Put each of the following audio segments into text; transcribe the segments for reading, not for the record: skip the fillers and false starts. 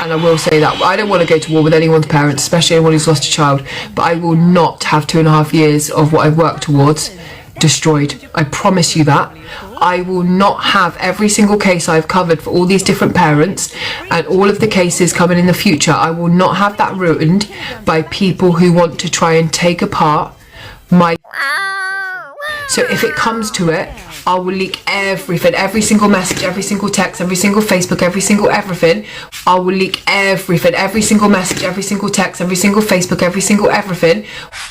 and I will say that I don't want to go to war with anyone's parents, especially anyone who's lost a child, but I will not have 2.5 years of what I've worked towards destroyed. I promise you that. I will not have every single case I've covered for all these different parents and all of the cases coming in the future. I will not have that ruined by people who want to try and take apart my... So if it comes to it, I will leak everything, every single message, every single text, every single Facebook, every single everything. I will leak everything, every single message, every single text, every single Facebook, every single everything.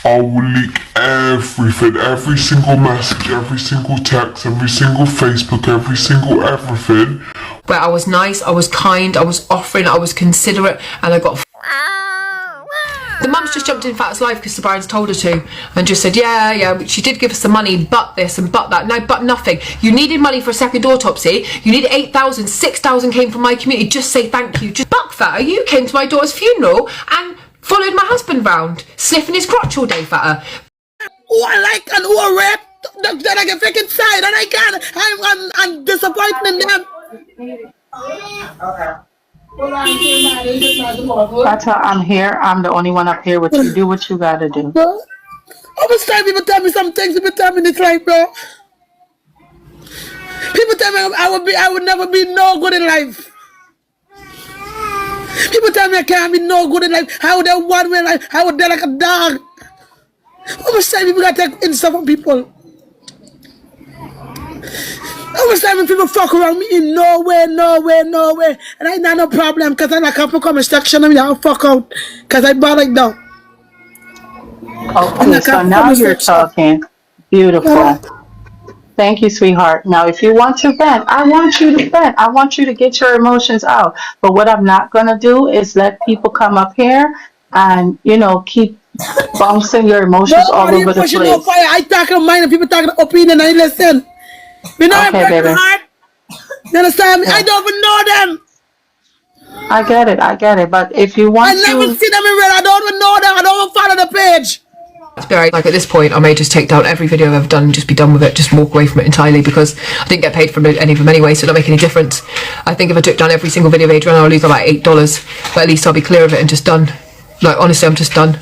I will leak everything, every single message, every single text, every single Facebook, every single everything. Where I was nice, I was kind, I was offering, I was considerate, and I got... The mum's just jumped in Fat's life because Subrayn's told her to, and just said, yeah, she did give us some money, but this and but that. No, but nothing. You needed money for a second autopsy. You needed 8,000, 6,000 came from my community. Just say thank you. Just buck Fatter, you came to my daughter's funeral and followed my husband round, sniffing his crotch all day, Fatter. Who I like and who I rep, that I can freaking side, and I can't. I'm disappointed in them. Okay. Tata, I'm here. I'm the only one up here with you. Do what you gotta do. How much time people tell me some things people tell me in this life, bro? People tell me I would never be no good in life. People tell me I can't be no good in life. How would I one way in life? How would they like a dog? How much time people gotta take in stuff from people? How much time people fuck around me in nowhere, and I ain't no problem because I can't come instruction and I'll fuck out because I bought like that. Okay, so now you're talking. Beautiful. Thank you, sweetheart. Now, if you want to vent, I want you to vent. I want you to get your emotions out. But what I'm not going to do is let people come up here and, keep bouncing your emotions all over the place. No fire. I talk in mind and people talking opinion and I listen. You know, okay, baby. Heart. You understand me? Yeah. I don't even know them. I get it. But if you want I never see them in real. I don't even know them. I don't even follow the page. Like at this point, I may just take down every video I've ever done and just be done with it, just walk away from it entirely, because I didn't get paid for any of them anyway, so it don't make any difference. I think if I took down every single video of Adrian, I'll lose about $8, but at least I'll be clear of it and just done. Like, honestly, I'm just done.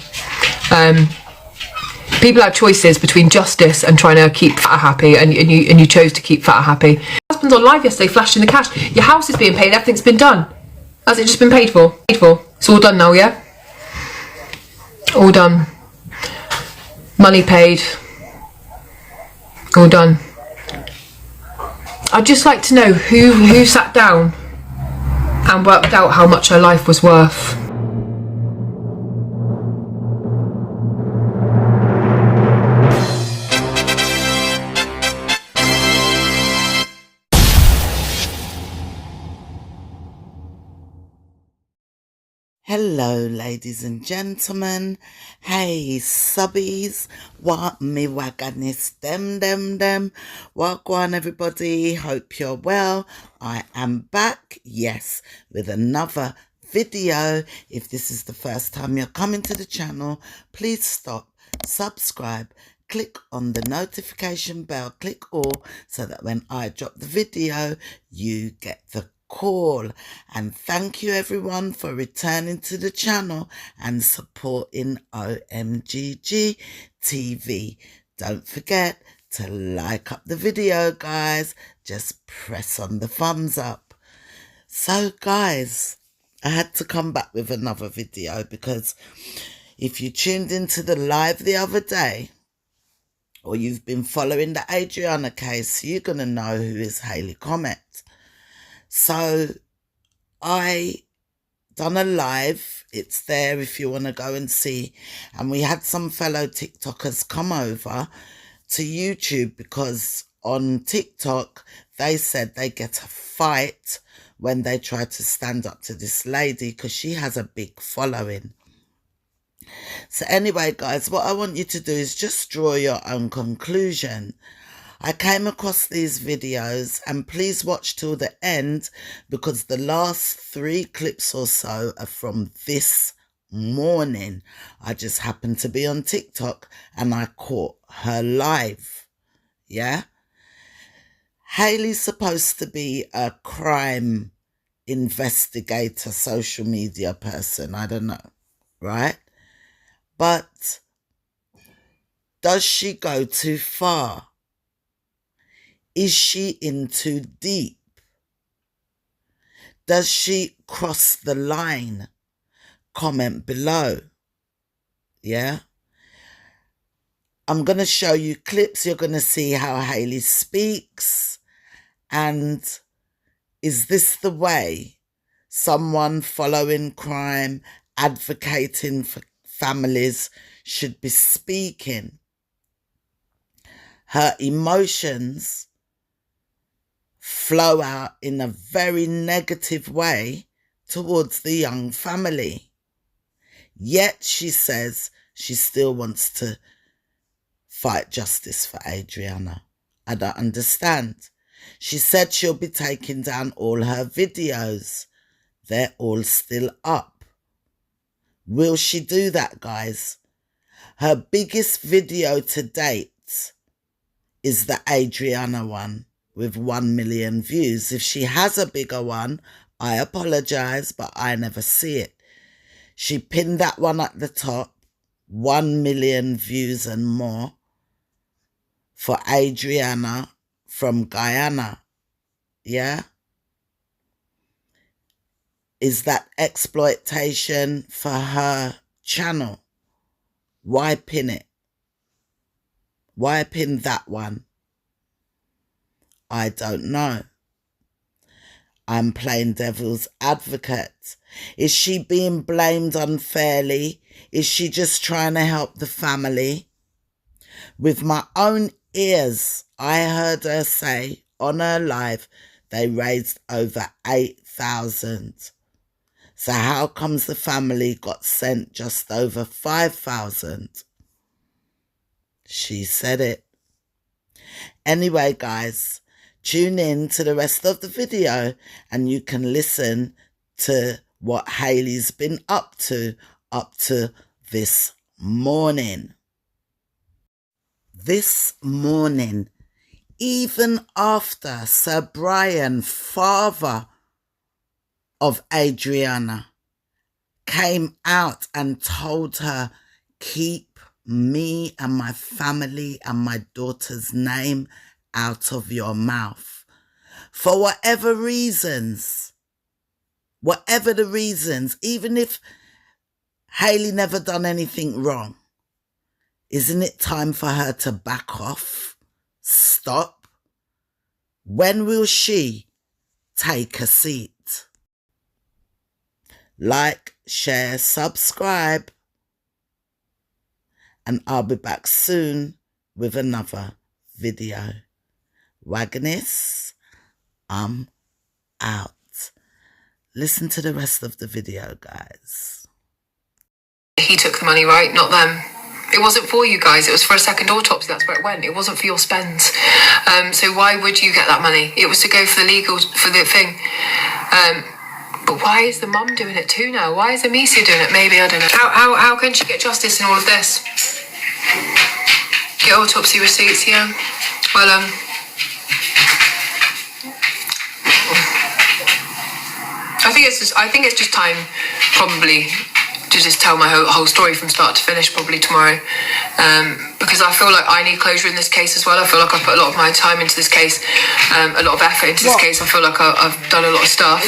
People have choices between justice and trying to keep Fatter happy, and you chose to keep Fatter happy. My husband's on live yesterday flashing the cash. Your house is being paid, everything's been done. Has it just been paid for? It's all done now, yeah? All done. Money paid. All done. I'd just like to know who sat down and worked out how much her life was worth. Hello, ladies and gentlemen. Hey, subbies. What me waganis them. Wagwan, everybody. Hope you're well. I am back, yes, with another video. If this is the first time you're coming to the channel, please stop, subscribe, click on the notification bell, click all, so that when I drop the video, you get the call. And thank you everyone for returning to the channel and supporting OMGG TV. Don't forget to like up the video, guys. Just press on the thumbs up. So guys, I had to come back with another video because if you tuned into the live the other day, or you've been following the Adriana case, you're gonna know who is Hayley Comet. So I done a live, it's there if you want to go and see, and we had some fellow TikTokers come over to YouTube because on TikTok they said they get a fight when they try to stand up to this lady because she has a big following. So anyway guys, what I want you to do is just draw your own conclusion. I came across these videos, and please watch till the end because the last 3 clips or so are from this morning. I just happened to be on TikTok and I caught her live. Yeah? Hayley's supposed to be a crime investigator, social media person, I don't know, right? But does she go too far? Is she in too deep? Does she cross the line? Comment below. Yeah? I'm going to show you clips. You're going to see how Hayley speaks. And is this the way someone following crime, advocating for families should be speaking? Her emotions flow out in a very negative way towards the young family. Yet she says she still wants to fight justice for Adriana. I don't understand. She said she'll be taking down all her videos. They're all still up. Will she do that, guys? Her biggest video to date is the Adriana one with 1 million views. If she has a bigger one, I apologize, but I never see it. She pinned that one at the top, 1 million views and more, for Adriana from Guyana. Yeah? Is that exploitation for her channel? Why pin it? Why pin that one? I don't know. I'm playing devil's advocate. Is she being blamed unfairly? Is she just trying to help the family? With my own ears, I heard her say on her live they raised over 8,000. So how comes the family got sent just over 5,000? She said it. Anyway, guys, tune in to the rest of the video and you can listen to what Hayley's been up to this morning. This morning, even after Subrayn, father of Adriana, came out and told her, keep me and my family and my daughter's name out of your mouth. For whatever reasons, whatever the reasons, even if Hayley never done anything wrong, isn't it time for her to back off? Stop? When will she take a seat? Like, share, subscribe. And I'll be back soon with another video. Wagoness, I'm out. Listen to the rest of the video, guys. He took the money, right? Not them. It wasn't for you guys. It was for a second autopsy. That's where it went. It wasn't for your spends. So why would you get that money? It was to go for the legal, for the thing. But why is the mum doing it too now? Why is Amicia doing it? Maybe, I don't know. How can she get justice in all of this? Get autopsy receipts, yeah. Well, I think it's just time, probably, to just tell my whole story from start to finish, probably tomorrow, because I feel like I need closure in this case as well. I feel like I've put a lot of my time into this case, a lot of effort into this case. I feel like I've done a lot of stuff,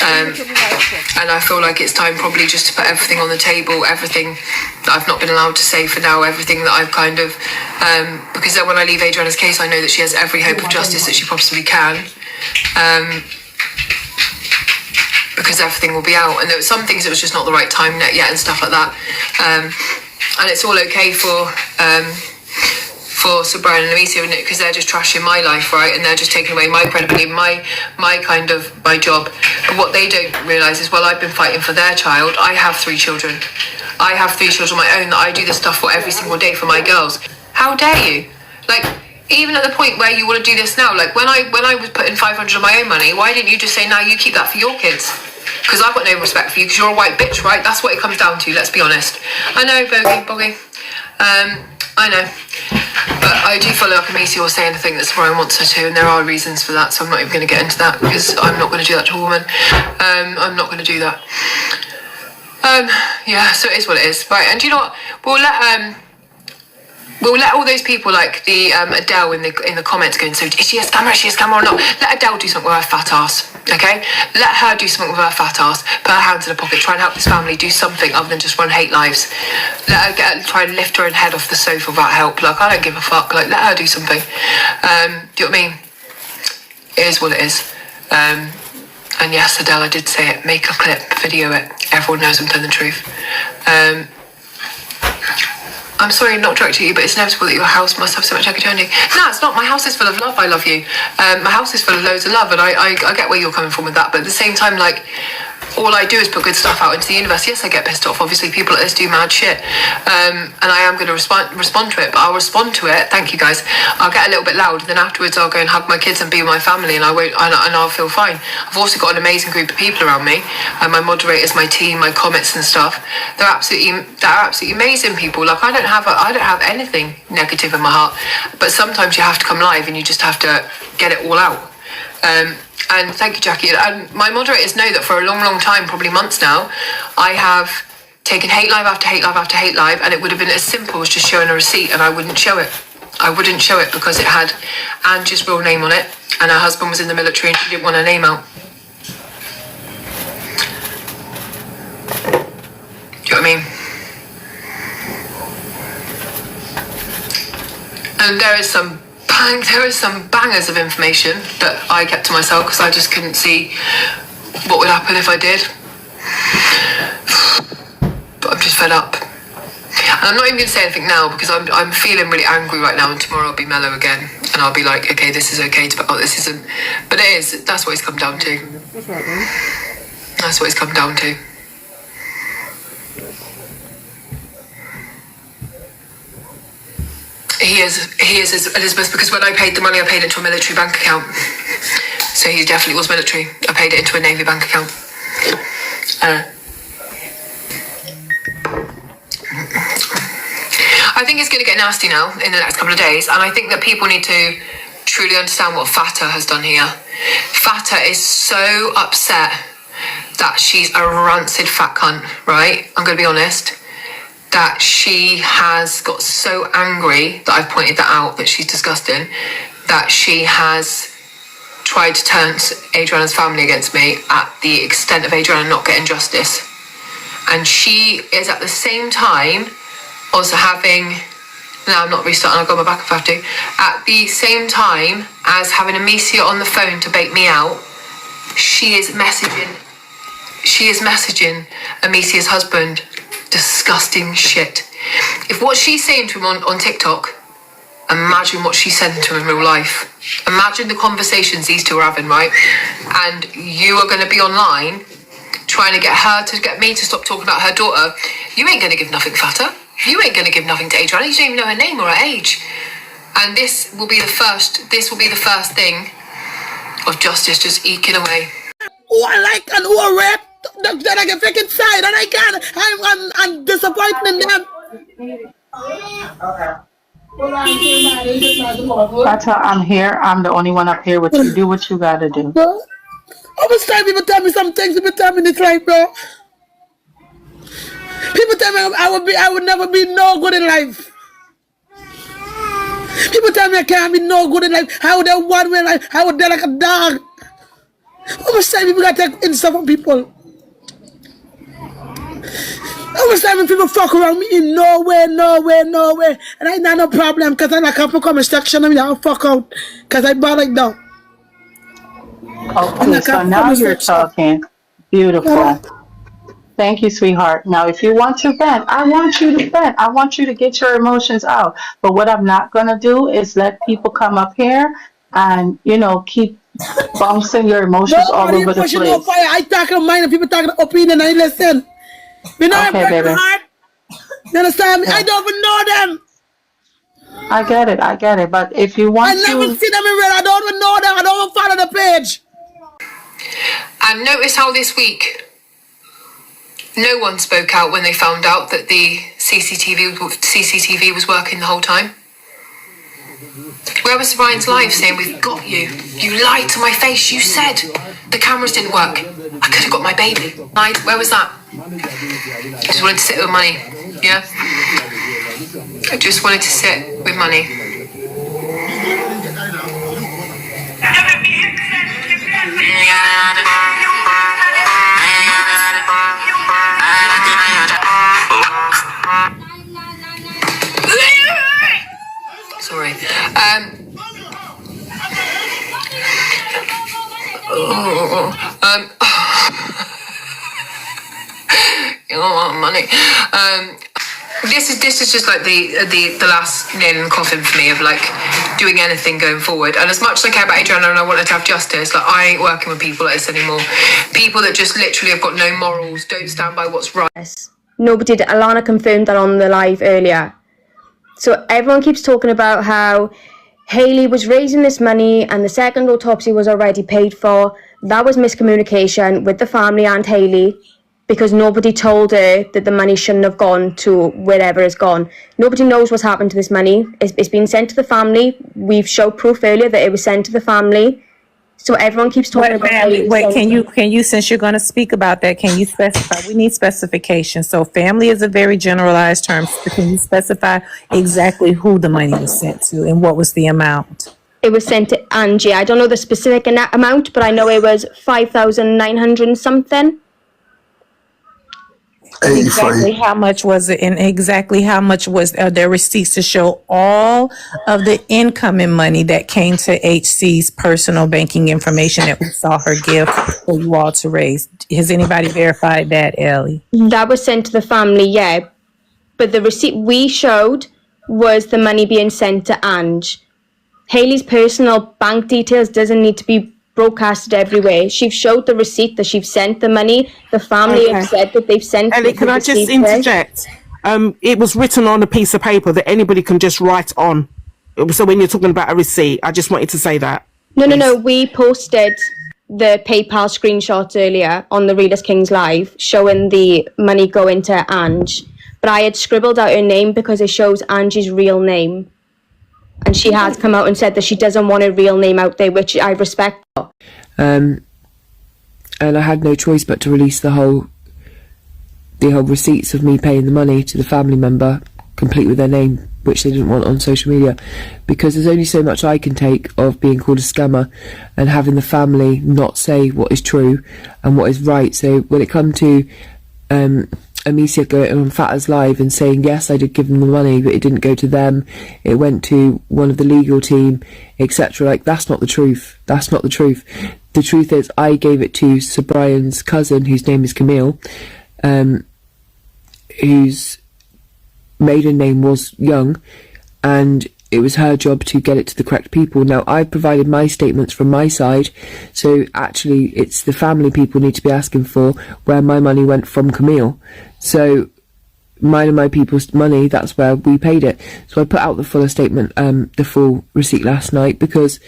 and I feel like it's time probably just to put everything on the table, everything that I've not been allowed to say for now, everything that I've kind of, because then when I leave Adriana's case, I know that she has every hope of justice that she possibly can. Because everything will be out, and there were some things it was just not the right time yet and stuff like that, and it's all okay for Subrayn and Amicia, because they're just trashing my life, right, and they're just taking away my credibility, my kind of my job. But what they don't realise is, well, I've been fighting for their child. I have 3 children. I have 3 children of my own that I do this stuff for every single day for my girls. How dare you? Like, even at the point where you want to do this now, like when I was putting 500 of my own money, why didn't you just say, now you keep that for your kids? Because I've got no respect for you, because you're a white bitch, right? That's what it comes down to, let's be honest. I know, bogey. I know. But I do follow up Amici or say anything that Subrayn wants her to, and there are reasons for that, so I'm not even going to get into that because I'm not going to do that to a woman. I'm not going to do that. Yeah, so it is what it is. Right, and do you know what? We'll let all those people like the Adele in the comments going, so is she a scammer? Is she a scammer or not? Let Adele do something with her fat ass, okay? Let her do something with her fat ass. Put her hands in her pocket. Try and help this family do something other than just run hate lives. Let her try and lift her own head off the sofa without help. Like, I don't give a fuck. Like, let her do something. Do you know what I mean? It is what it is. And yes, Adele, I did say it. Make a clip, video it. Everyone knows I'm telling the truth. I'm sorry, not directed at you, but it's inevitable that your house must have so much negativity. No, it's not. My house is full of love. I love you. My house is full of loads of love, and I get where you're coming from with that. But at the same time, like, all I do is put good stuff out into the universe. Yes, I get pissed off. Obviously, people like this do mad shit, and I am going to respond to it. But I'll respond to it. Thank you, guys. I'll get a little bit loud, and then afterwards, I'll go and hug my kids and be with my family, and I won't. And I'll feel fine. I've also got an amazing group of people around me, and my moderators, my team, my comments and stuff. They're absolutely amazing people. Like, I don't have anything negative in my heart, but sometimes you have to come live, and you just have to get it all out. And thank you, Jackie. And my moderators know that for a long, long time, probably months now, I have taken hate live after hate live after hate live, and it would have been as simple as just showing a receipt, and I wouldn't show it. I wouldn't show it because it had Angie's real name on it, and her husband was in the military, and she didn't want her name out. Do you know what I mean? And there is some bangers of information that I kept to myself because I just couldn't see what would happen if I did. But I'm just fed up. And I'm not even going to say anything now because I'm feeling really angry right now, and tomorrow I'll be mellow again and I'll be like, okay, this is okay to, oh, this isn't. But it is. That's what it's come down to. That's what it's come down to. He is Elizabeth, because when I paid the money, I paid it into a military bank account. So he definitely was military. I paid it into a Navy bank account. I think it's going to get nasty now in the next couple of days, and I think that people need to truly understand what Fata has done here. Fata is so upset that she's a rancid fat cunt, right? I'm going to be honest. That she has got so angry that I've pointed that out, that she's disgusting, that she has tried to turn Adriana's family against me at the extent of Adriana not getting justice. And she is at the same time also having, now I'm not restarting, I'll go my back if I have to, at the same time as having Amicia on the phone to bait me out, she is messaging Amicia's husband disgusting shit. If what she's saying to him on TikTok, imagine what she's saying to him in real life. Imagine the conversations these two are having, right? And you are going to be online trying to get me to stop talking about her daughter. You ain't going to give nothing fatter. You ain't going to give nothing to Adriana. You don't even know her name or her age. And this will be the first thing of justice just eking away. Who I like and who I rap, that I can take inside, and I can't. I'm disappointing them. Tata, I'm here. I'm the only one up here with you. Do what you gotta do. Bro, how much time people tell me some things? People tell me this life, bro. People tell me I would never be no good in life. People tell me I can't be no good in life. I would have one way life. I would die like a dog. How much time people gotta take insult from people? How much time people fuck around me in no way. And I not no problem because I can't come section of me. I'll fuck out because I bought like that. Okay, so now you're talking. Beautiful. Thank you, sweetheart. Now, if you want to vent, I want you to vent. I want you to get your emotions out. But what I'm not going to do is let people come up here and, keep bouncing your emotions all over the place. No fire. I talk in mind and people talking opinion and I listen. You know, okay, baby. Heart. You understand me? Yeah. I don't even know them. I get it. But if you want I never see them in real. I don't even know them. I don't even follow the page. And notice how this week no one spoke out when they found out that the CCTV was working the whole time. Where was Subrayn's live saying, we've got you? You lied to my face. You said the cameras didn't work. I could have got my baby. Lied. Where was that? Just wanted to sit with money. Yeah? I just wanted to sit with money. Sorry. You want money. This is just like the last nail in the coffin for me of like doing anything going forward. And as much as I care about Adriana and I want her to have justice, like I ain't working with people like this anymore. People that just literally have got no morals, don't stand by what's right. Nobody did. Alana confirmed that on the live earlier. So everyone keeps talking about how Hayley was raising this money and the second autopsy was already paid for. That was miscommunication with the family and Hayley, because nobody told her that the money shouldn't have gone to wherever it's gone. Nobody knows what's happened to this money. It's been sent to the family. We've showed proof earlier that it was sent to the family. So everyone keeps talking about family. Wait, can you, since you're going to speak about that, can you specify? We need specification. So family is a very generalized term. So can you specify exactly who the money was sent to and what was the amount? It was sent to Angie. I don't know the specific amount, but I know it was 5,900 and something. Exactly how much was it, and exactly how much was there receipts to show all of the incoming money that came to HC's personal banking information that we saw her give for you all to raise? Has anybody verified that, Ellie? That was sent to the family, yeah. But the receipt we showed was the money being sent to Ange. Hayley's personal bank details doesn't need to be broadcasted everywhere. She showed the receipt that she's sent the money. The family have said that they've sent Ellie, can I just interject? It was written on a piece of paper that anybody can just write on. So when you're talking about a receipt, I just wanted to say that. No. We posted the PayPal screenshots earlier on the Realist Kings Live showing the money going to Ange. But I had scribbled out her name because it shows Angie's real name. And she has come out and said that she doesn't want her real name out there, which I respect. And I had no choice but to release the whole receipts of me paying the money to the family member, complete with their name, which they didn't want on social media, because there's only so much I can take of being called a scammer and having the family not say what is true and what is right. So when it come to Amicia going on Fatta's live and saying, yes, I did give them the money, but it didn't go to them, it went to one of the legal team, etc. Like, that's not the truth. That's not the truth. The truth is, I gave it to Subrayn's cousin, whose name is Camille, whose maiden name was Young, and it was her job to get it to the correct people. Now, I provided my statements from my side, so actually it's the family people need to be asking for where my money went from Camille. So mine and my people's money, that's where we paid it. So I put out the fuller statement, the full receipt last night, because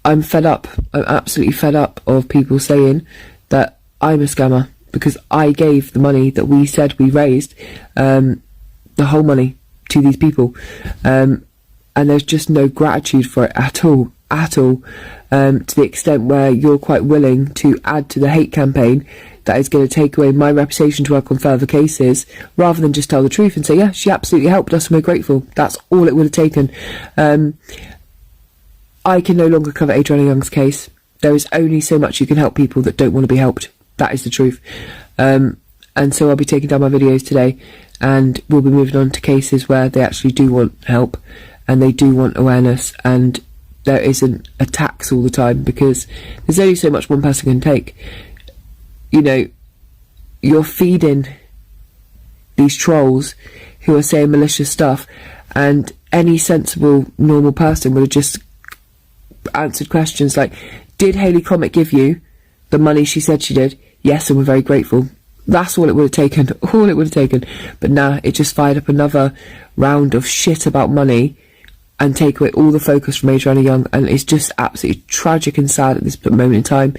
I'm fed up. I'm absolutely fed up of people saying that I'm a scammer, because I gave the money that we said we raised, the whole money to these people. And there's just no gratitude for it at all, to the extent where you're quite willing to add to the hate campaign that is going to take away my reputation to work on further cases, rather than just tell the truth and say, yeah, she absolutely helped us and we're grateful. That's all it would have taken. I can no longer cover Adriana Young's case. There is only so much you can help people that don't want to be helped. That is the truth. And so I'll be taking down my videos today, and we'll be moving on to cases where they actually do want help and they do want awareness, and there isn't attacks all the time, because there's only so much one person can take. You know, you're feeding these trolls who are saying malicious stuff, and any sensible, normal person would have just answered questions like, did Hayley Comet give you the money she said she did? Yes, and we're very grateful. That's all it would have taken, all it would have taken. But nah, it just fired up another round of shit about money and take away all the focus from Adriana Young, and it's just absolutely tragic and sad at this moment in time.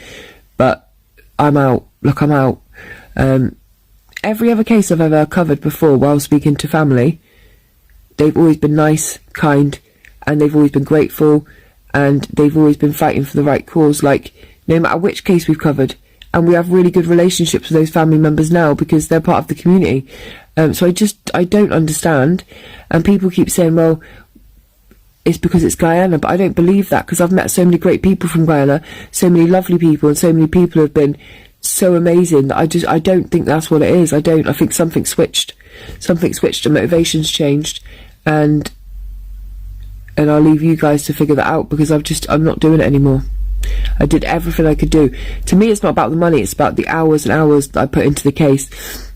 But I'm out. Look, I'm out. Every other case I've ever covered before while speaking to family, they've always been nice, kind, and they've always been grateful, and they've always been fighting for the right cause, like no matter which case we've covered. And we have really good relationships with those family members now because they're part of the community. So I don't understand. And people keep saying, well, it's because it's Guyana, but I don't believe that, because I've met so many great people from Guyana, so many lovely people, and so many people have been so amazing that I don't think that's what it is. I think something switched and motivations changed, and I'll leave you guys to figure that out, because I'm not doing it anymore. I did everything I could do. To me, it's not about the money, it's about the hours and hours that I put into the case,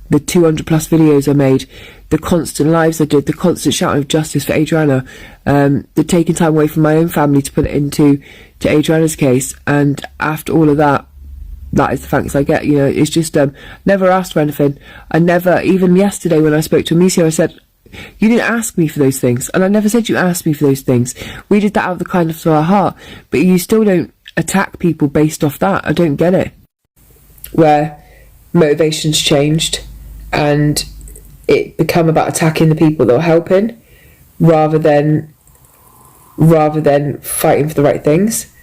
the 200 plus videos I made, the constant lives I did, the constant shouting of justice for Adriana, the taking time away from my own family to put it into Adriana's case. And after all of that, that is the thanks I get. You know, it's just never asked for anything. I never, even yesterday when I spoke to Amicia, I said, you didn't ask me for those things, and I never said you asked me for those things. We did that out of the kindness of our heart, but you still don't attack people based off that. I don't get it. Where motivations changed and it become about attacking the people that were helping rather than fighting for the right things.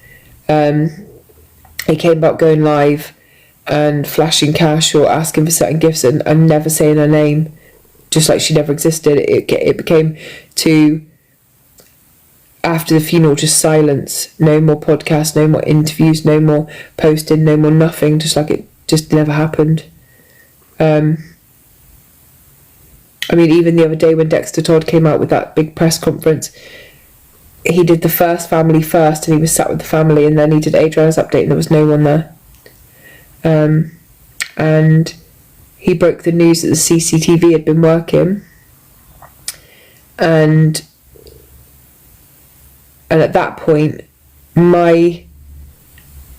It came about going live and flashing cash or asking for certain gifts and never saying her name, just like she never existed. It became to, after the funeral, just silence. No more podcasts, no more interviews, no more posting, no more nothing, just like it just never happened. I mean, even the other day when Dexter Todd came out with that big press conference, he did the first family first, and he was sat with the family, and then he did Adriana's update, and there was no one there. And he broke the news that the CCTV had been working, and at that point, my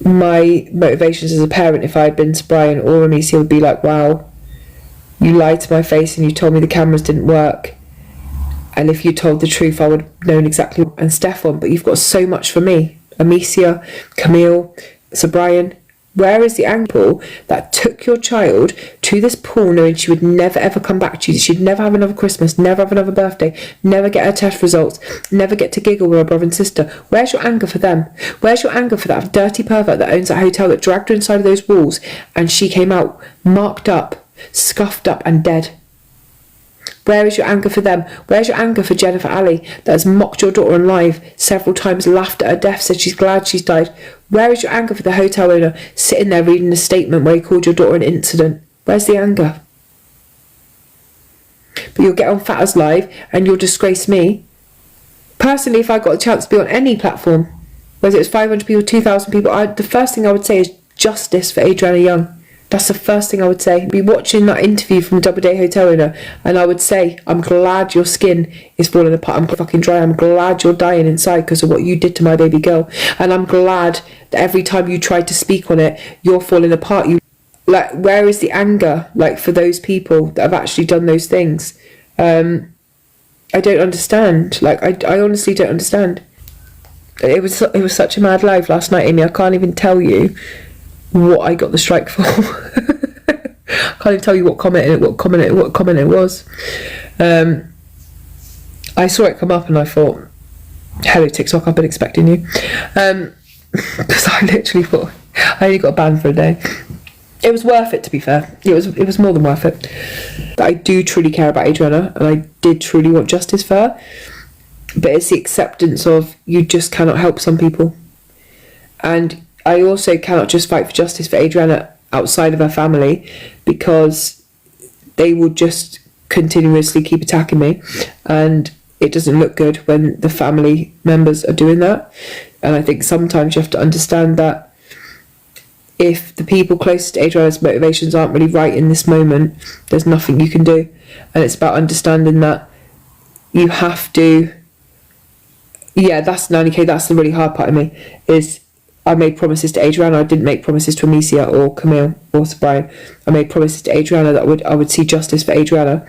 motivations as a parent, if I had been Subrayn or Amicia, would be like, wow, you lied to my face and you told me the cameras didn't work, and if you told the truth I would have known exactly. And Stefan, but you've got so much for me. Amicia, Camille, Subrayn, where is the angle that took your child to this pool knowing she would never ever come back to you, she'd never have another Christmas, never have another birthday, never get her test results, never get to giggle with her brother and sister? Where's your anger for them? Where's your anger for that dirty pervert that owns that hotel that dragged her inside of those walls and she came out marked up, scuffed up and dead? Where is your anger for them? Where's your anger for Jennifer Alley that has mocked your daughter on live several times, laughed at her death, said she's glad she's died? Where is your anger for the hotel owner sitting there reading a statement where he called your daughter an incident? Where's the anger? But you'll get on Fatter's live and you'll disgrace me. Personally, if I got a chance to be on any platform, whether it's 500 people, 2,000 people, the first thing I would say is justice for Adriana Young. That's the first thing I would say. I'd be watching that interview from a Double Day hotel owner, and I would say, I'm glad your skin is falling apart. I'm fucking dry. I'm glad you're dying inside because of what you did to my baby girl. And I'm glad that every time you tried to speak on it, you're falling apart. Like, where is the anger, like, for those people that have actually done those things? I don't understand. Like, I honestly don't understand. It was such a mad live last night, Amy. I can't even tell you what I got the strike for. I can't even tell you what comment it was. I saw it come up and I thought, hello TikTok, I've been expecting you. Because I literally thought I only got banned for a day. It was worth it, to be fair. It was more than worth it. But I do truly care about Adriana, and I did truly want justice for her. But it's the acceptance of, you just cannot help some people. And I also cannot just fight for justice for Adriana outside of her family, because they will just continuously keep attacking me, and it doesn't look good when the family members are doing that. And I think sometimes you have to understand that if the people closest to Adriana's motivations aren't really right in this moment, there's nothing you can do. And it's about understanding that you have to, that's the really hard part of me, is I made promises to Adriana. I didn't make promises to Amicia or Camille or Subrayn. I made promises to Adriana that I would see justice for Adriana.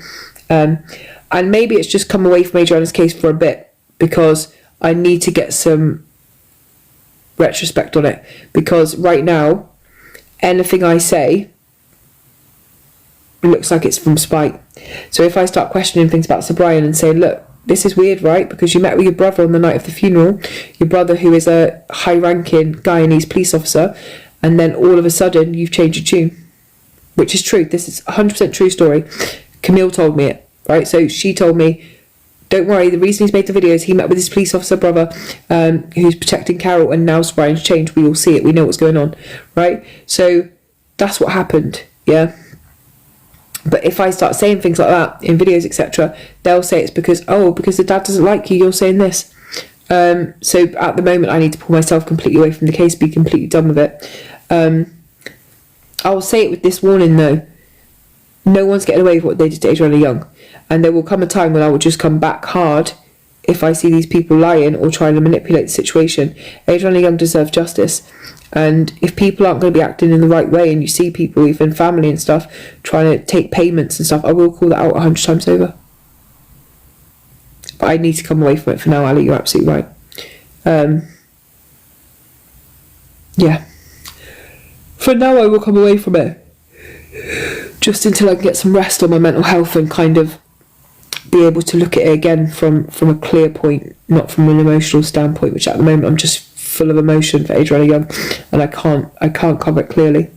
And maybe it's just come away from Adriana's case for a bit, because I need to get some retrospect on it. Because right now, anything I say looks like it's from spite. So if I start questioning things about Subrayn and say, look, this is weird, right? Because you met with your brother on the night of the funeral, your brother who is a high-ranking Guyanese police officer, and then all of a sudden you've changed your tune, which is true. This is 100% true story. Camille told me it, right? So she told me, don't worry, the reason he's made the video is he met with his police officer brother who's protecting Carol, and now Subrayn's changed. We all see it. We know what's going on, right? So that's what happened, yeah? But if I start saying things like that in videos, etc., they'll say it's because the dad doesn't like you, you're saying this. So at the moment, I need to pull myself completely away from the case, be completely done with it. I'll say it with this warning, though. No one's getting away with what they did to Adriana Young. And there will come a time when I will just come back hard if I see these people lying or trying to manipulate the situation. Adriana Young deserves justice. And if people aren't going to be acting in the right way, and you see people, even family and stuff, trying to take payments and stuff, I will call that out 100 times over. But I need to come away from it for now, Ali. You're absolutely right. Yeah. For now, I will come away from it. Just until I can get some rest on my mental health and kind of be able to look at it again from a clear point, not from an emotional standpoint, which at the moment I'm just full of emotion for Adriana Young, and I can't cover it clearly.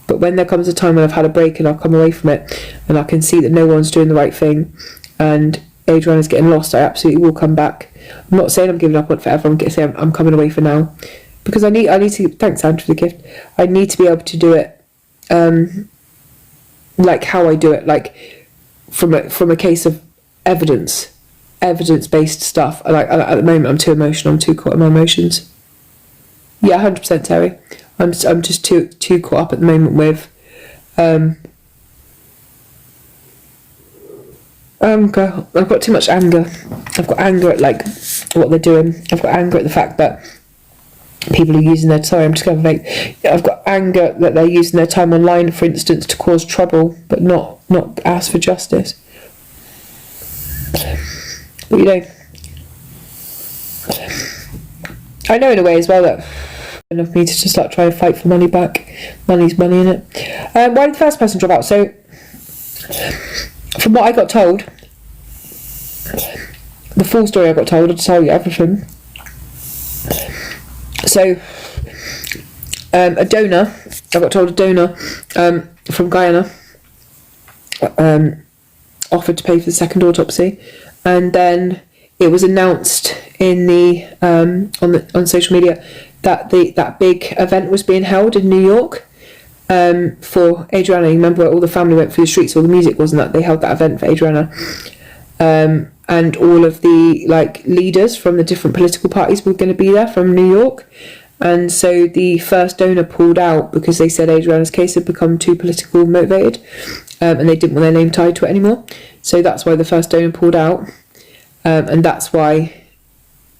But when there comes a time when I've had a break and I'll come away from it and I can see that no one's doing the right thing and Adriana's getting lost, I absolutely will come back. I'm not saying I'm giving up on it forever. I'm saying I'm coming away for now, because I need to. Thanks, Andrew, for the gift. I need to be able to do it, like how I do it, like from a case of evidence-based stuff. Like at the moment, I'm too emotional. I'm too caught in my emotions. Yeah, 100%, Terry. I'm just too caught up at the moment with anger. I've got too much anger. I've got anger at like what they're doing. I've got anger at the fact that people are using their time. I'm just going to make. I've got anger that they're using their time online, for instance, to cause trouble, but not ask for justice. But you know, I know in a way as well that enough me to just start trying to fight for money back. Money's money, innit? Why did the first person drop out? So, from what I got told, the full story I got told, I'll tell you everything. So, a donor, I got told a donor from Guyana offered to pay for the second autopsy, and then it was announced in the on social media that that big event was being held in New York for Adriana. You remember where all the family went through the streets, all the music wasn't that? They held that event for Adriana. And all of the like leaders from the different political parties were going to be there from New York. And so the first donor pulled out because they said Adriana's case had become too political motivated, and they didn't want their name tied to it anymore. So that's why the first donor pulled out, and that's why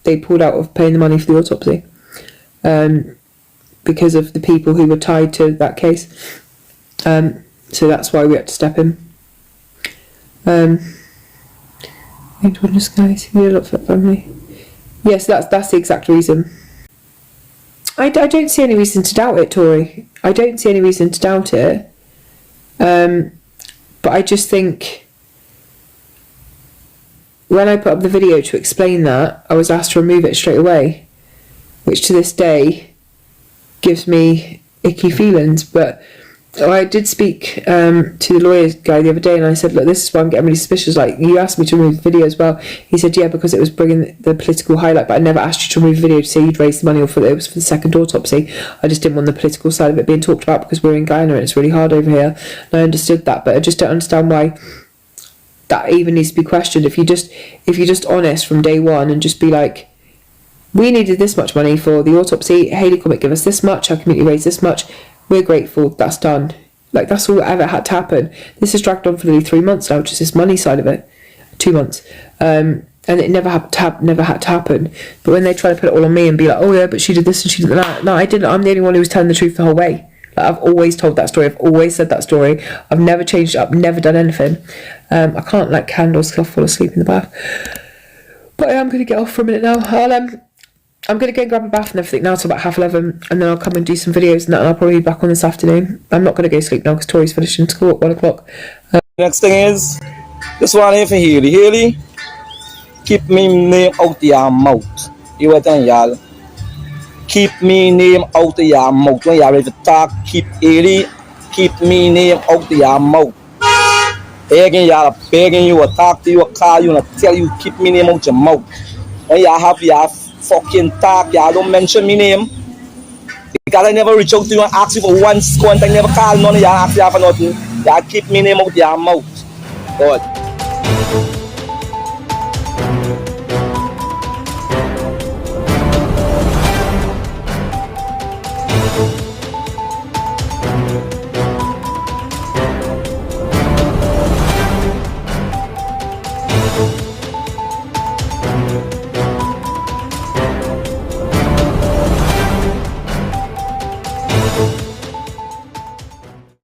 they pulled out of paying the money for the autopsy, because of the people who were tied to that case. So that's why we had to step in. Yes, that's the exact reason. I don't see any reason to doubt it, Tori. I don't see any reason to doubt it. But I just think when I put up the video to explain that, I was asked to remove it straight away, which to this day gives me icky feelings. But I did speak to the lawyer guy the other day, and I said, look, this is why I'm getting really suspicious. Like, you asked me to remove the video as well. He said, yeah, because it was bringing the political highlight, but I never asked you to remove the video to say you'd raised the money or for it was for the second autopsy. I just didn't want the political side of it being talked about because we're in Guyana and it's really hard over here. And I understood that, but I just don't understand why that even needs to be questioned. If you're just honest from day one and just be like, we needed this much money for the autopsy, Hayley Comet give us this much, our community raised this much, we're grateful, that's done. Like, that's all that ever had to happen. This has dragged on for nearly 3 months now, just this money side of it. 2 months. And it never had to happen. But when they try to put it all on me and be like, oh yeah, but she did this and she did that. No, I didn't. I'm the only one who was telling the truth the whole way. Like, I've always told that story. I've always said that story. I've never changed it up, never done anything. I can't light candles because I'll fall asleep in the bath. But I am going to get off for a minute now. I'm going to go and grab a bath and everything now till about 11:30, and then I'll come and do some videos and that, and I'll probably be back on this afternoon. I'm not going to go to sleep now because Tori's finishing school at 1 o'clock. Next thing is this one here for Hayley. Hayley, keep me name out of your mouth. You what I'm y'all? Keep me name out of your mouth. When you're ready to talk, keep me name out of your mouth. Begging y'all, begging you, or talk to you, or call you, and tell you, keep me name out your mouth. When you have your fucking talk, y'all don't mention me name. Because I never reach out to you and ask you for one squint. I never call none of y'all ask you for nothing. Y'all keep me name out your mouth. God.